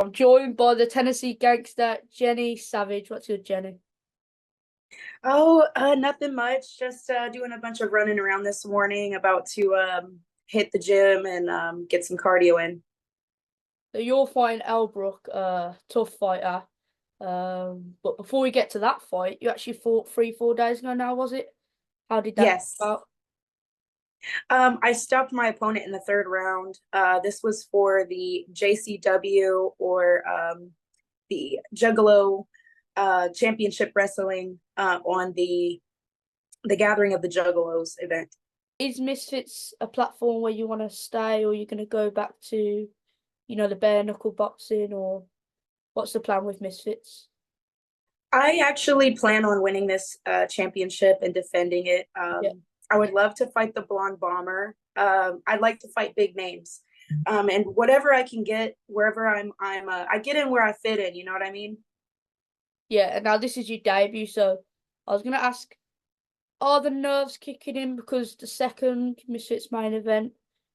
I'm joined by the Tennessee gangster, Jenny Savage. What's good, Jenny? Oh, nothing much. Just doing a bunch of running around this morning, about to hit the gym and get some cardio in. So you're fighting Elbrook, tough fighter. But before we get to that fight, you actually fought 3, 4 days ago now, was it? How did that Yes. go? I stopped my opponent in the third round. This was for the JCW or the Juggalo Championship Wrestling on the Gathering of the Juggalos event. Is Misfits a platform where you want to stay, or you're going to go back to, the bare knuckle boxing, or what's the plan with Misfits? I actually plan on winning this championship and defending it. Yeah, I would love to fight the Blonde Bomber. I'd like to fight big names, and whatever I can get, wherever I get in where I fit in. You know what I mean? yeah. And now this is your debut, so I was going to ask, are the nerves kicking in because the second Misfits main event,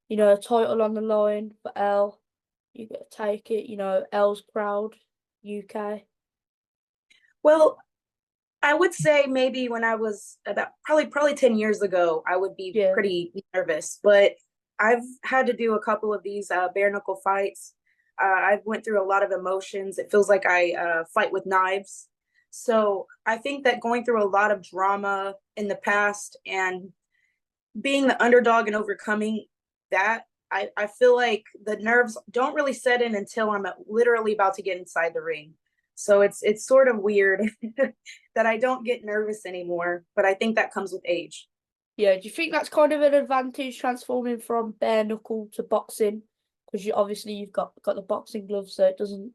a title on the line for L, you got to take it, L's proud, UK. Well, I would say maybe when I was about probably 10 years ago, I would be Yeah, pretty nervous, but I've had to do a couple of these bare knuckle fights. I've went through a lot of emotions. It feels like I fight with knives. So I think that going through a lot of drama in the past and being the underdog and overcoming that, I feel like the nerves don't really set in until I'm literally about to get inside the ring. So it's sort of weird that I don't get nervous anymore, but I think that comes with age. yeah. Do you think that's kind of an advantage transforming from bare knuckle to boxing? Because you've got the boxing gloves, so it doesn't.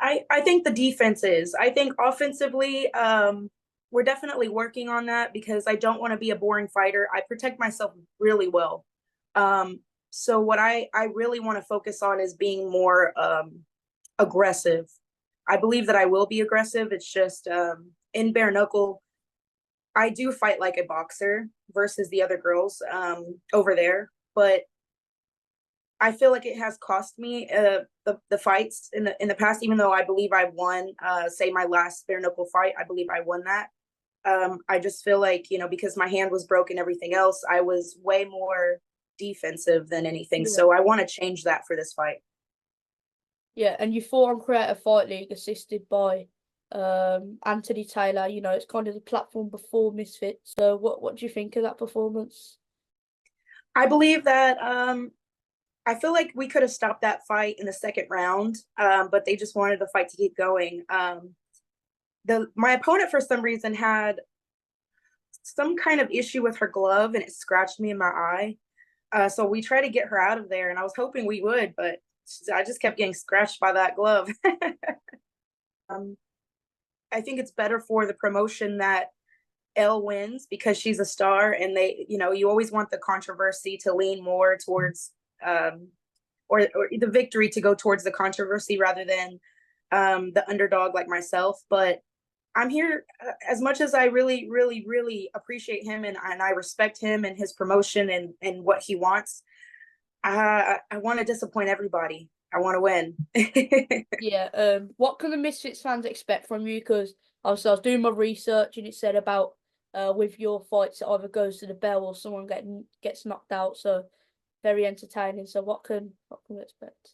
I think the defense is. I think offensively, we're definitely working on that because I don't want to be a boring fighter. I protect myself really well. So what I really want to focus on is being more aggressive. I believe that I will be aggressive. It's just in bare knuckle, I do fight like a boxer versus the other girls over there, but I feel like it has cost me the fights in the past. Even though I believe I won, say my last bare knuckle fight, I believe I won that. I just feel like because my hand was broken, everything else, I was way more defensive than anything. Yeah. So I want to change that for this fight. Yeah, and you fought on Creative Fight League assisted by Anthony Taylor. It's kind of the platform before Misfits. So what do you think of that performance? I believe that I feel like we could have stopped that fight in the second round, but they just wanted the fight to keep going. The my opponent for some reason had some kind of issue with her glove and it scratched me in my eye. So we tried to get her out of there, and I was hoping we would, but I just kept getting scratched by that glove. um, I think it's better for the promotion that Elle wins because she's a star, and you always want the controversy to lean more towards, um, or the victory to go towards the controversy rather than the underdog like myself. But I'm here as much as I really, really, really appreciate him and I respect him and his promotion and what he wants. I want to disappoint everybody. I want to win. Yeah, what can the Misfits fans expect from you? Because obviously I was doing my research and it said about with your fights it either goes to the bell or someone gets knocked out. So very entertaining. So what can we expect?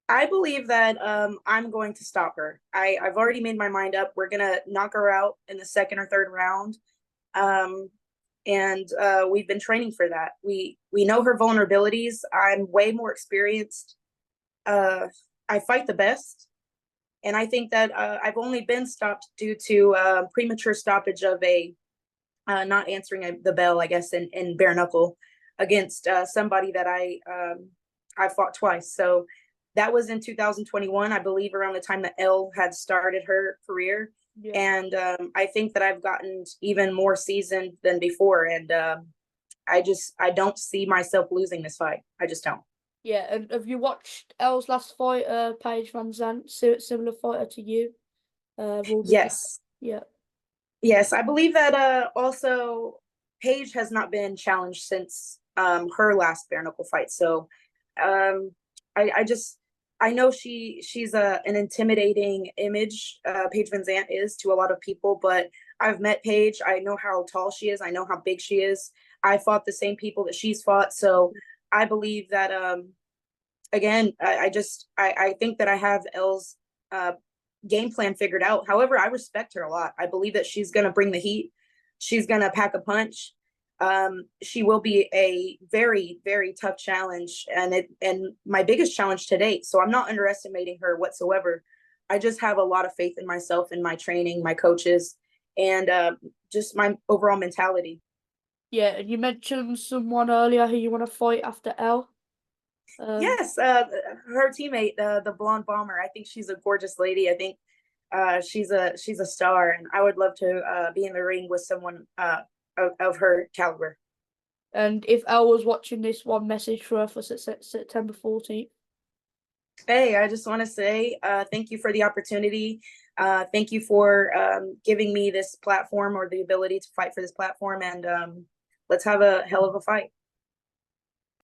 I believe that I'm going to stop her. I've already made my mind up. We're gonna knock her out in the second or third round. Um, and we've been training for that. We know her vulnerabilities. I'm way more experienced. Uh, I fight the best, and I think that I've only been stopped due to premature stoppage of a not answering the bell, I guess, in bare knuckle against somebody that I fought twice. So that was in 2021, I believe, around the time that Elle had started her career. Yeah. And I think that I've gotten even more seasoned than before. And I don't see myself losing this fight. I just don't. Yeah, and have you watched Elle's last fight, Paige Van Zandt, similar fighter to you? Will be Yes. yeah. Yes. I believe that also Paige has not been challenged since her last bare knuckle fight. So um, I just I know she's an intimidating image. Paige Van Zant is to a lot of people, but I've met Paige. I know how tall she is. I know how big she is. I fought the same people that she's fought, so I believe that again, I think that I have Elle's game plan figured out. However, I respect her a lot. I believe that she's gonna bring the heat. She's gonna pack a punch. She will be a very, very tough challenge, and my biggest challenge to date. So I'm not underestimating her whatsoever. I just have a lot of faith in myself and my training, my coaches, and just my overall mentality. Yeah, and you mentioned someone earlier who you want to fight after Elle. Yes, her teammate, the blonde bomber. I think she's a gorgeous lady. I think she's a star, and I would love to be in the ring with someone of her caliber. And if Elle was watching this, one message for her for September 14th. Hey, I just want to say thank you for the opportunity. Thank you for giving me this platform or the ability to fight for this platform, and let's have a hell of a fight.